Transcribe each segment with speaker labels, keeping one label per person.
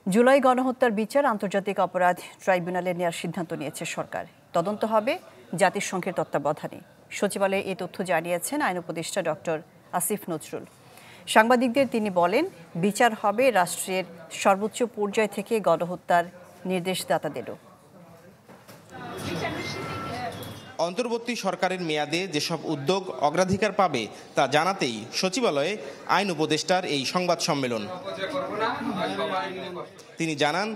Speaker 1: জুলাই গণহত্যার বিচার আন্তর্জাতিক অপরাধ ট্রাইব্যুনালে নেওয়ার সিদ্ধান্ত নিয়েছে সরকার। তদন্ত হবে জাতিসংঘের তত্ত্বাবধানে। সচিবালয়ে এই তথ্য জানিয়েছেন আইন উপদেষ্টা ডক্টর আসিফ নজরুল। সাংবাদিকদের তিনি বলেন, বিচার হবে রাষ্ট্রের সর্বোচ্চ পর্যায় থেকে গণহত্যার নির্দেশদাতাদেরও।
Speaker 2: অন্তর্বর্তী সরকারের মেয়াদে যেসব উদ্যোগ অগ্রাধিকার পাবে তা জানাতেই সচিবালয়ে আইন উপদেষ্টার এই সংবাদ সম্মেলন। তিনি জানান,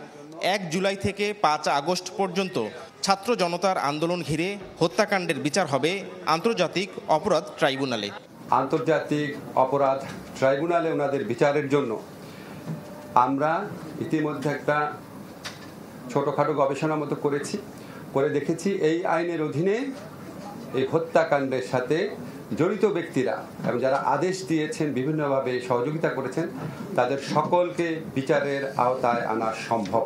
Speaker 2: ১ জুলাই থেকে ৫ আগস্ট পর্যন্ত ছাত্র জনতার আন্দোলন ঘিরে হত্যাকাণ্ডের বিচার হবে আন্তর্জাতিক অপরাধ ট্রাইব্যুনালে।
Speaker 3: আন্তর্জাতিক অপরাধ ট্রাইব্যুনালে ওনাদের বিচারের জন্য আমরা ইতিমধ্যে একটা ছোটখাটো গবেষণার মতো করে দেখেছি এই আইনের অধীনে এই হত্যাকাণ্ডের সাথে জড়িত ব্যক্তিরা এবং যারা আদেশ দিয়েছেন, বিভিন্নভাবে সহযোগিতা করেছেন, তাদের সকলকে বিচারের আওতায় আনা সম্ভব।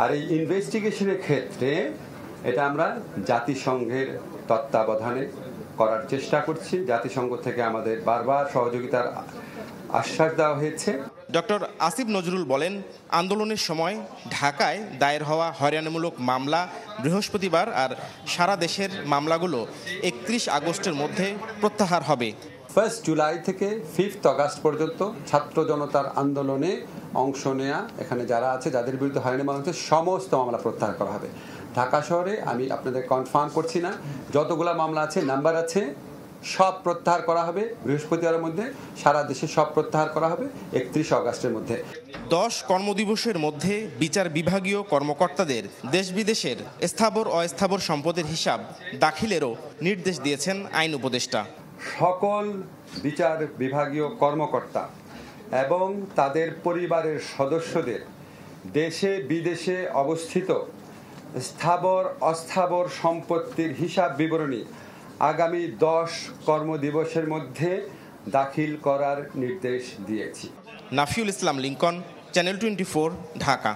Speaker 3: আর এই ইনভেস্টিগেশনের ক্ষেত্রে এটা আমরা জাতিসংঘের তত্ত্বাবধানে করার চেষ্টা করছি। জাতিসংঘ থেকে আমাদের বারবার সহযোগিতার আশ্বাস দেওয়া হয়েছে।
Speaker 2: ডক্টর আসিফ নজরুল বলেন, আন্দোলনের সময় ঢাকায় দায়ের হওয়া হয়রানিমূলক মামলা বৃহস্পতিবার আর সারা দেশের মামলাগুলো ৩১ আগস্টের মধ্যে প্রত্যাহার হবে।
Speaker 3: 1 জুলাই থেকে 5 আগস্ট পর্যন্ত ছাত্র জনতার আন্দোলনে অংশ নেয়া এখানে যারা আছে, যাদের বিরুদ্ধে হয়রানি মামলা হচ্ছে, সমস্ত মামলা প্রত্যাহার করা হবে। ঢাকা শহরে আমি আপনাদের কনফার্ম করছি না, যতগুলো মামলা আছে, নাম্বার আছে, সব প্রত্যাহার করা হবে বৃহস্পতিবারের মধ্যে। সারা দেশে সব প্রত্যাহার করা হবে 31 আগস্টের মধ্যে।
Speaker 2: 10 কর্মদিবসের মধ্যে বিচার বিভাগীয় কর্মকর্তাদের দেশ বিদেশের স্থাবর অস্থাবর সম্পদের হিসাব দাখিলেরও নির্দেশ দিয়েছেন আইন উপদেষ্টা।
Speaker 3: সকল বিচার বিভাগীয় কর্মকর্তা এবং তাদের পরিবারের সদস্যদের দেশে বিদেশে অবস্থিত স্থাবর অস্থাবর সম্পত্তির হিসাব বিবরণী আগামী 10 কর্মদিবসের মধ্যে দাখিল করার নির্দেশ দিয়েছি।
Speaker 2: নাফিউল ইসলাম লিংকন, চ্যানেল 24, ঢাকা।